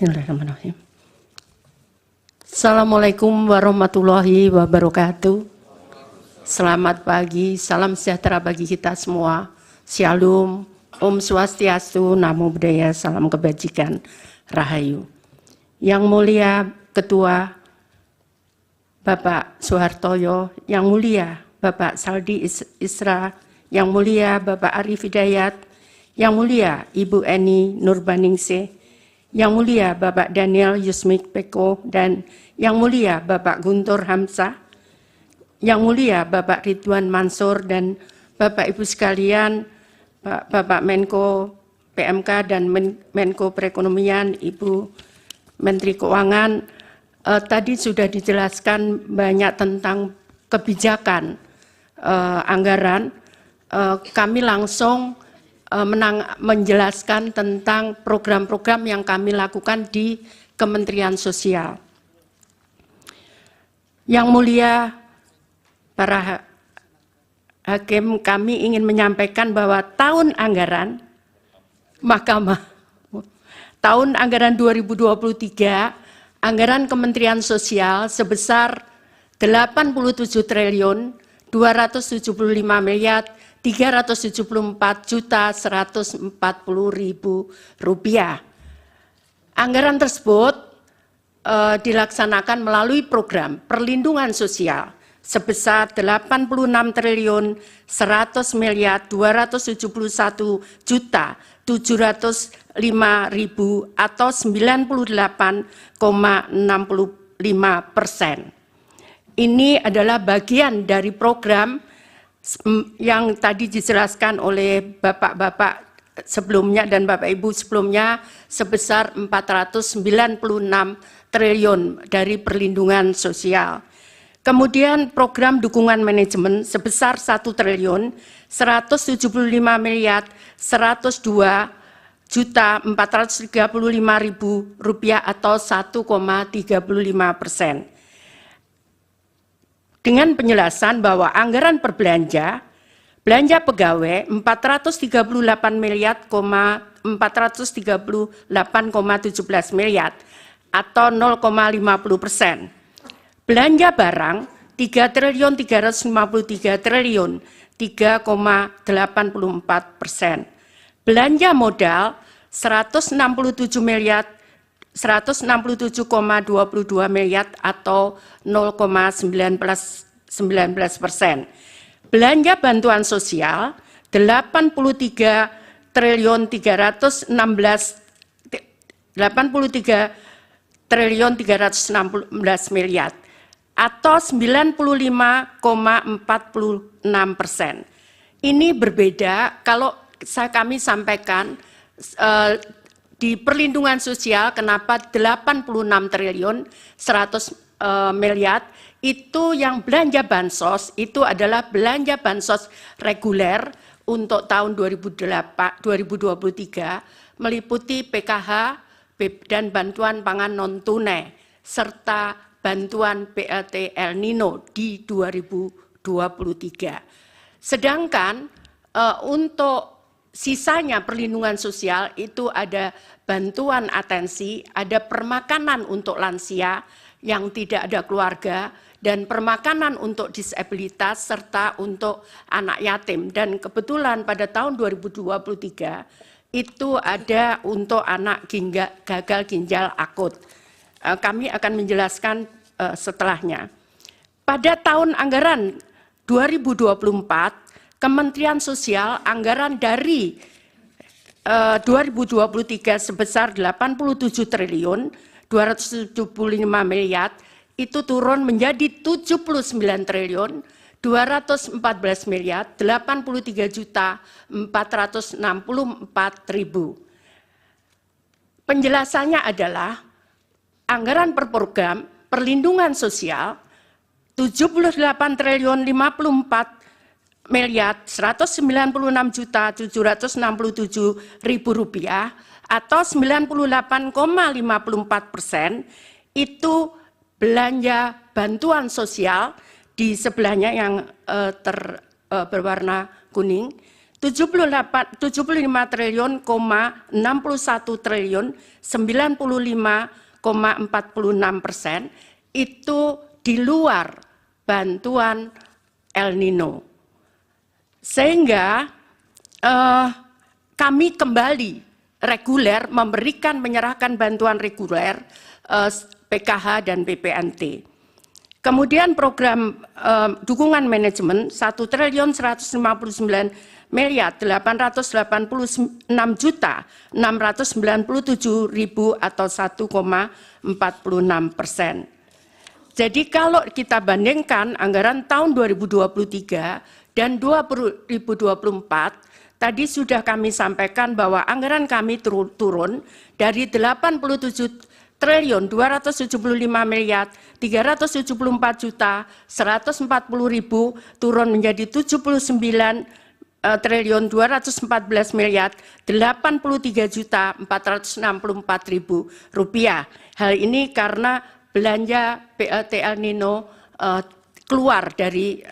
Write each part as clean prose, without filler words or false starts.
Bismillahirrahmanirrahim. Assalamualaikum warahmatullahi wabarakatuh. Selamat pagi, salam sejahtera bagi kita semua. Shalom, Om Swastiastu, Namo Buddhaya, salam kebajikan, Rahayu. Yang mulia Ketua Bapak Soehartoyo, yang mulia Bapak Saldi Isra, yang mulia Bapak Arif Hidayat, yang mulia Ibu Eni Nurbaningsih, yang mulia Bapak Daniel Yusmik Peko, dan yang mulia Bapak Guntur Hamzah, yang mulia Bapak Ridwan Mansur, dan Bapak Ibu sekalian, Bapak Menko PMK dan Menko Perekonomian, Ibu Menteri Keuangan. Tadi sudah dijelaskan banyak tentang kebijakan anggaran. Kami langsung menjelaskan tentang program-program yang kami lakukan di Kementerian Sosial. Yang mulia para hakim, kami ingin menyampaikan bahwa tahun anggaran tahun anggaran 2023, anggaran Kementerian Sosial sebesar 87.274.140.000 rupiah. Anggaran tersebut dilaksanakan melalui program perlindungan sosial sebesar 86.271.705.000 atau 98,65%. Ini adalah bagian dari program yang tadi dijelaskan oleh Bapak-Bapak sebelumnya dan Bapak Ibu sebelumnya sebesar 496 triliun dari perlindungan sosial. Kemudian program dukungan manajemen sebesar 1.102.102.435.000 rupiah atau 1,35%. Dengan penjelasan bahwa anggaran berbelanja, belanja pegawai 438,17 miliar atau 0,50%. Belanja barang 3.353.3,84%. Belanja modal 167,22 miliar atau 0,19%. Belanja bantuan sosial 83.316 miliar atau 95,46%. Ini berbeda kalau kami sampaikan di perlindungan sosial kenapa 86 triliun 100 miliar itu yang belanja bansos itu adalah belanja bansos reguler untuk tahun 2023 meliputi PKH dan bantuan pangan non tunai serta bantuan PLT El Nino di 2023. Sedangkan untuk sisanya perlindungan sosial itu ada bantuan atensi, ada permakanan untuk lansia yang tidak ada keluarga, dan permakanan untuk disabilitas serta untuk anak yatim. Dan kebetulan pada tahun 2023 itu ada untuk anak gagal ginjal akut. Kami akan menjelaskan setelahnya. Pada tahun anggaran 2024, Kementerian Sosial anggaran dari 2023 sebesar 87 triliun 275 miliar itu turun menjadi 79 triliun 214 miliar 83.464.000. Penjelasannya adalah anggaran per program perlindungan sosial 78 triliun 54 miliar 196.767.000 rupiah atau 98,54% itu belanja bantuan sosial di sebelahnya yang berwarna kuning. 75 triliun, 61 triliun, 95,46% itu di luar bantuan El Nino. Sehingga kami kembali reguler menyerahkan bantuan reguler PKH dan BPNT. Kemudian program dukungan manajemen 1.189.886.697.000 atau 1,46%. Jadi kalau kita bandingkan anggaran tahun 2023 dan 2024, tadi sudah kami sampaikan bahwa anggaran kami turun dari 87.374.140.000 turun menjadi 79.214.083.464.000 rupiah. Hal ini karena belanja BLT El Nino keluar dari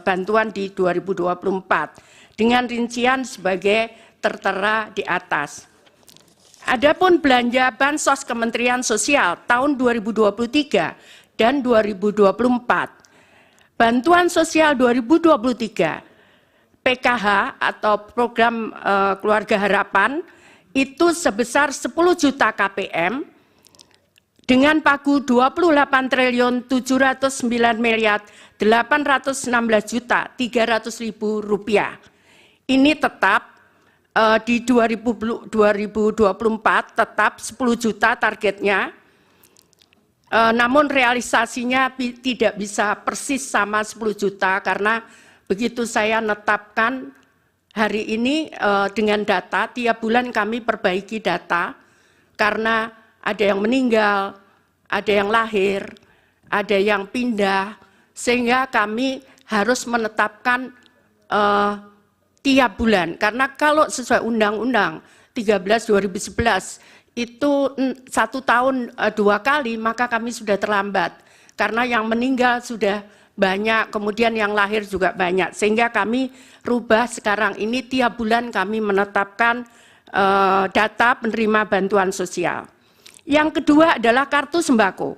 bantuan di 2024 dengan rincian sebagai tertera di atas. Adapun belanja Bansos Kementerian Sosial tahun 2023 dan 2024. Bantuan sosial 2023 PKH atau program Keluarga Harapan itu sebesar 10 juta KPM dengan pagu 28.709.816.300.000 rupiah. Ini tetap di 2024 tetap 10 juta targetnya, namun realisasinya tidak bisa persis sama 10 juta karena begitu saya netapkan hari ini dengan data, tiap bulan kami perbaiki data karena ada yang meninggal, ada yang lahir, ada yang pindah, sehingga kami harus menetapkan tiap bulan, karena kalau sesuai Undang-Undang 13/2011 itu 1 tahun 2 kali, maka kami sudah terlambat. Karena yang meninggal sudah banyak, kemudian yang lahir juga banyak. Sehingga kami rubah sekarang ini tiap bulan kami menetapkan data penerima bantuan sosial. Yang kedua adalah kartu sembako.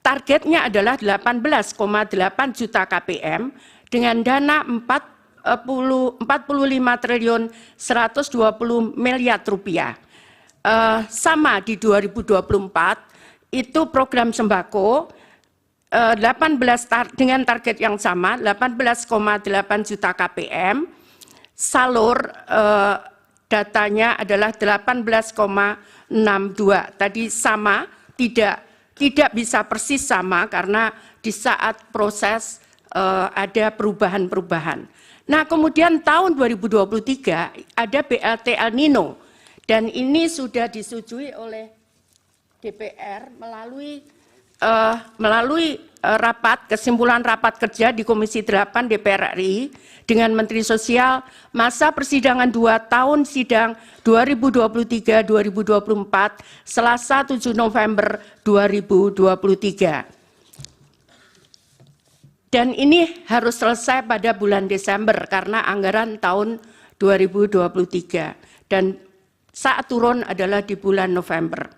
Targetnya adalah 18,8 juta KPM dengan dana 45.120 miliar rupiah. Sama di 2024 itu program sembako 18 dengan target yang sama 18,8 juta KPM. Salur datanya adalah 18,62. Tadi sama, tidak bisa persis sama karena di saat proses ada perubahan-perubahan. Nah, kemudian tahun 2023 ada BLT El Nino dan ini sudah disetujui oleh DPR melalui kesimpulan rapat kerja di Komisi 8 DPR RI dengan Menteri Sosial masa persidangan 2 tahun sidang 2023-2024 Selasa 7 November 2023. Dan ini harus selesai pada bulan Desember karena anggaran tahun 2023 dan saat turun adalah di bulan November.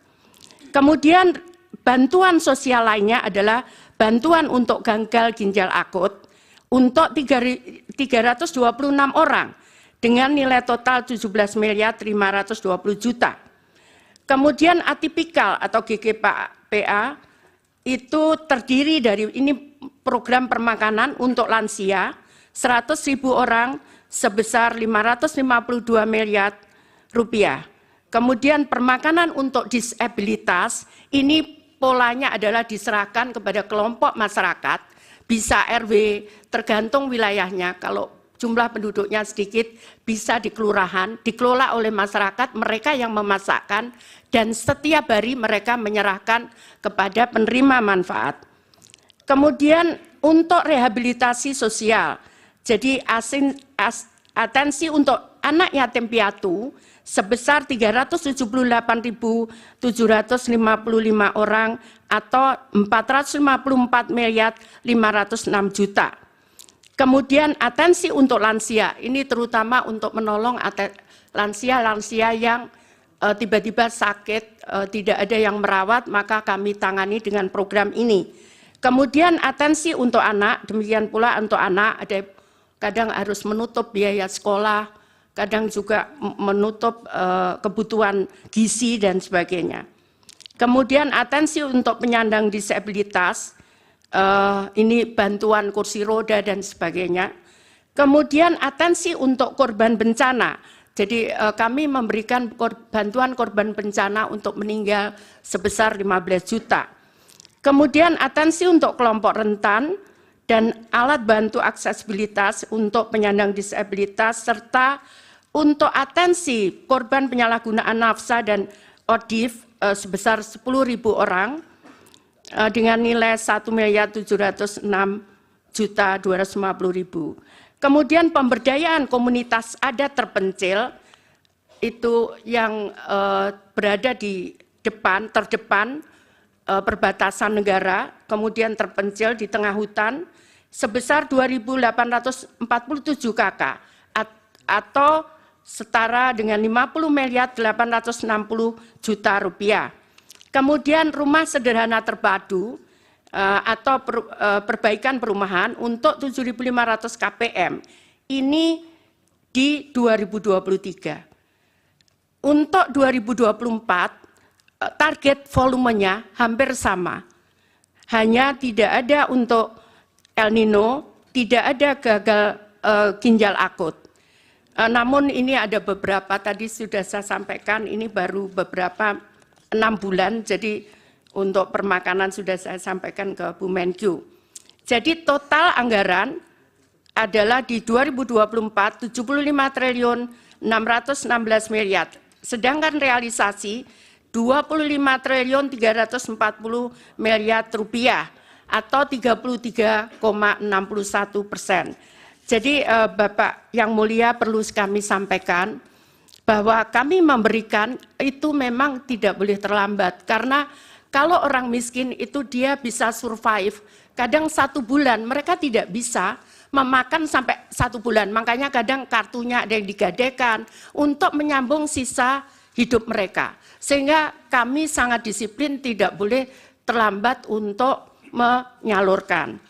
Kemudian bantuan sosial lainnya adalah bantuan untuk gagal ginjal akut untuk 326 orang dengan nilai total 17.520.000.000. Kemudian atipikal atau GGPA itu terdiri dari ini program permakanan untuk lansia 100.000 orang sebesar 552 miliar rupiah. Kemudian permakanan untuk disabilitas ini polanya adalah diserahkan kepada kelompok masyarakat, bisa RW tergantung wilayahnya. Kalau jumlah penduduknya sedikit bisa di kelurahan, dikelola oleh masyarakat, mereka yang memasakkan dan setiap hari mereka menyerahkan kepada penerima manfaat. Kemudian untuk rehabilitasi sosial, jadi atensi untuk anak yatim piatu sebesar 378.755 orang atau 454.506.000.000. Kemudian atensi untuk lansia, ini terutama untuk menolong lansia-lansia yang tiba-tiba sakit, tidak ada yang merawat, maka kami tangani dengan program ini. Kemudian atensi untuk anak, demikian pula untuk anak, ada kadang harus menutup biaya sekolah, kadang juga menutup kebutuhan gizi dan sebagainya. Kemudian atensi untuk penyandang disabilitas, ini bantuan kursi roda dan sebagainya. Kemudian atensi untuk korban bencana. Jadi kami memberikan bantuan korban bencana untuk meninggal sebesar 15 juta. Kemudian atensi untuk kelompok rentan dan alat bantu aksesibilitas untuk penyandang disabilitas, serta untuk atensi korban penyalahgunaan nafsa dan ODIF sebesar 10.000 orang dengan nilai 1.706.250.000. Kemudian pemberdayaan komunitas adat terpencil itu yang berada di terdepan perbatasan negara, kemudian terpencil di tengah hutan sebesar 2.847 KK atau setara dengan 50.860.000.000 rupiah. Kemudian rumah sederhana terpadu atau perbaikan perumahan untuk 7.500 KPM ini di 2023. Untuk 2024 target volumenya hampir sama. Hanya tidak ada untuk El Nino, tidak ada gagal ginjal akut. Namun ini ada beberapa, tadi sudah saya sampaikan, ini baru beberapa 6 bulan, jadi untuk permakanan sudah saya sampaikan ke Bu Menkyu. Jadi total anggaran adalah di 2024 75 triliun 616 miliar, sedangkan realisasi 25 triliun 340 miliar rupiah atau 33,61%. Jadi Bapak yang mulia, perlu kami sampaikan bahwa kami memberikan itu memang tidak boleh terlambat, karena kalau orang miskin itu dia bisa survive, kadang 1 bulan mereka tidak bisa memakan sampai 1 bulan, makanya kadang kartunya ada yang digadaikan untuk menyambung sisa hidup mereka. Sehingga kami sangat disiplin, tidak boleh terlambat untuk menyalurkan.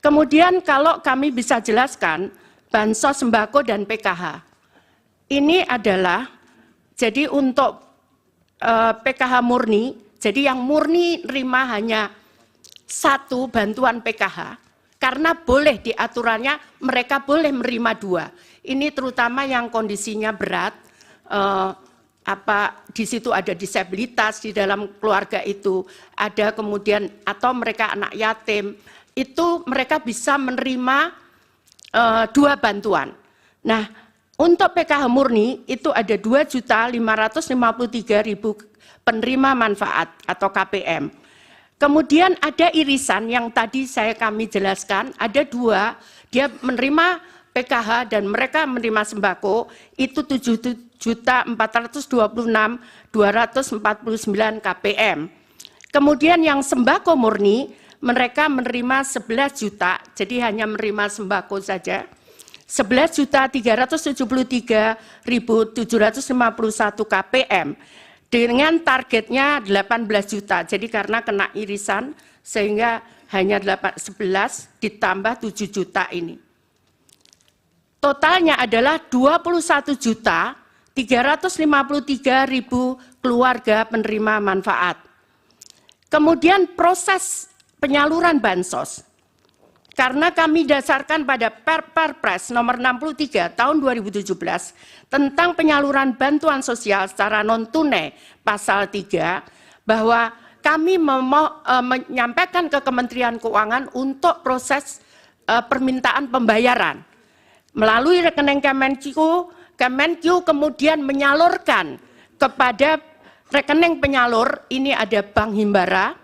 Kemudian kalau kami bisa jelaskan, bansos sembako dan PKH. Ini adalah, jadi untuk PKH murni, jadi yang murni nerima hanya 1 bantuan PKH, karena boleh diaturannya mereka boleh menerima 2. Ini terutama yang kondisinya berat, di situ ada disabilitas di dalam keluarga itu, ada kemudian atau mereka anak yatim, itu mereka bisa menerima 2 bantuan. Nah, untuk PKH murni itu ada 2.553.000 penerima manfaat atau KPM. Kemudian ada irisan yang tadi kami jelaskan, ada 2, dia menerima PKH dan mereka menerima sembako itu 7.426.249 KPM. Kemudian yang sembako murni mereka menerima 11 juta, jadi hanya menerima sembako saja, 11.073.751 KPM dengan targetnya 18 juta. Jadi karena kena irisan sehingga hanya 11 ditambah 7 juta ini. Totalnya adalah 21.353.000 keluarga penerima manfaat. Kemudian proses penyaluran bansos, karena kami dasarkan pada Perpres nomor 63 tahun 2017 tentang penyaluran bantuan sosial secara non-tunai pasal 3, bahwa kami menyampaikan ke Kementerian Keuangan untuk proses permintaan pembayaran. Melalui rekening Kemenkyu kemudian menyalurkan kepada rekening penyalur, ini ada Bank Himbara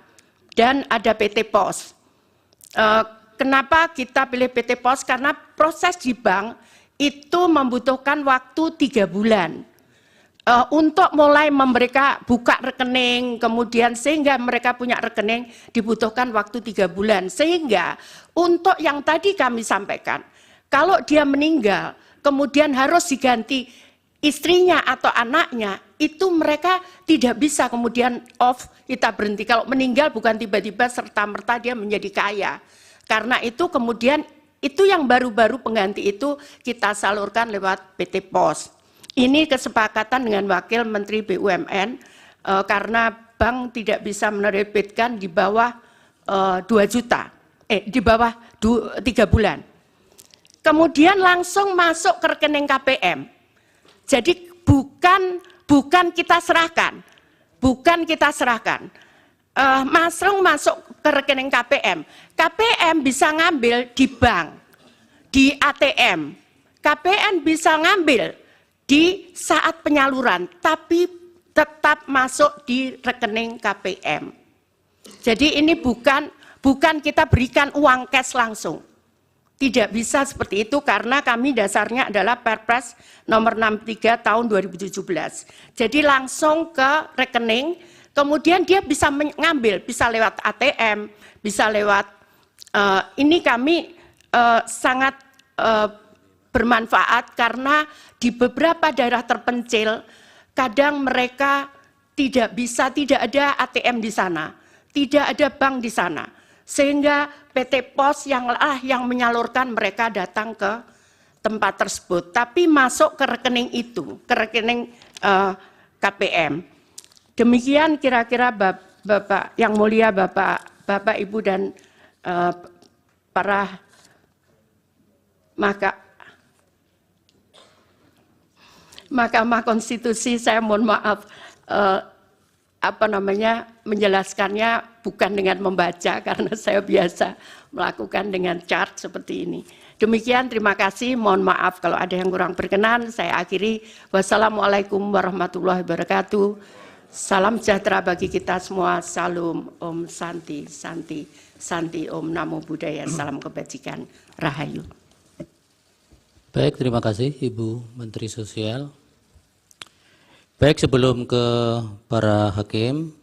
dan ada PT Pos. Kenapa kita pilih PT Pos? Karena proses di bank itu membutuhkan waktu 3 bulan. untuk mulai mereka buka rekening, kemudian sehingga mereka punya rekening dibutuhkan waktu 3 bulan. Sehingga untuk yang tadi kami sampaikan, kalau dia meninggal, kemudian harus diganti istrinya atau anaknya, itu mereka tidak bisa kemudian off, kita berhenti. Kalau meninggal bukan tiba-tiba serta-merta dia menjadi kaya. Karena itu kemudian itu yang baru-baru pengganti itu kita salurkan lewat PT POS. Ini kesepakatan dengan Wakil Menteri BUMN karena bank tidak bisa menerbitkan di bawah 2 juta, di bawah 3 bulan. Kemudian langsung masuk ke rekening KPM. Jadi bukan kita serahkan, masuk ke rekening KPM. KPM bisa ngambil di bank, di ATM. KPM bisa ngambil di saat penyaluran, tapi tetap masuk di rekening KPM. Jadi ini bukan kita berikan uang cash langsung. Tidak bisa seperti itu karena kami dasarnya adalah Perpres nomor 63 tahun 2017. Jadi langsung ke rekening, kemudian dia bisa mengambil, bisa lewat ATM, bisa lewat, ini kami sangat bermanfaat karena di beberapa daerah terpencil kadang mereka tidak ada ATM di sana, tidak ada bank di sana, sehingga PT POS yang menyalurkan mereka datang ke tempat tersebut, tapi masuk ke rekening itu, ke rekening KPM. Demikian kira-kira Bapak yang mulia, Bapak Ibu dan para Mahkamah Konstitusi, saya mohon maaf menjelaskannya bukan dengan membaca karena saya biasa melakukan dengan chart seperti ini. Demikian, terima kasih. Mohon maaf kalau ada yang kurang berkenan. Saya akhiri. Wassalamualaikum warahmatullahi wabarakatuh. Salam sejahtera bagi kita semua. Salam Om Santi, Santi, Santi Om Namo Buddhaya. Salam kebajikan. Rahayu. Baik, terima kasih Ibu Menteri Sosial. Baik, sebelum ke para hakim,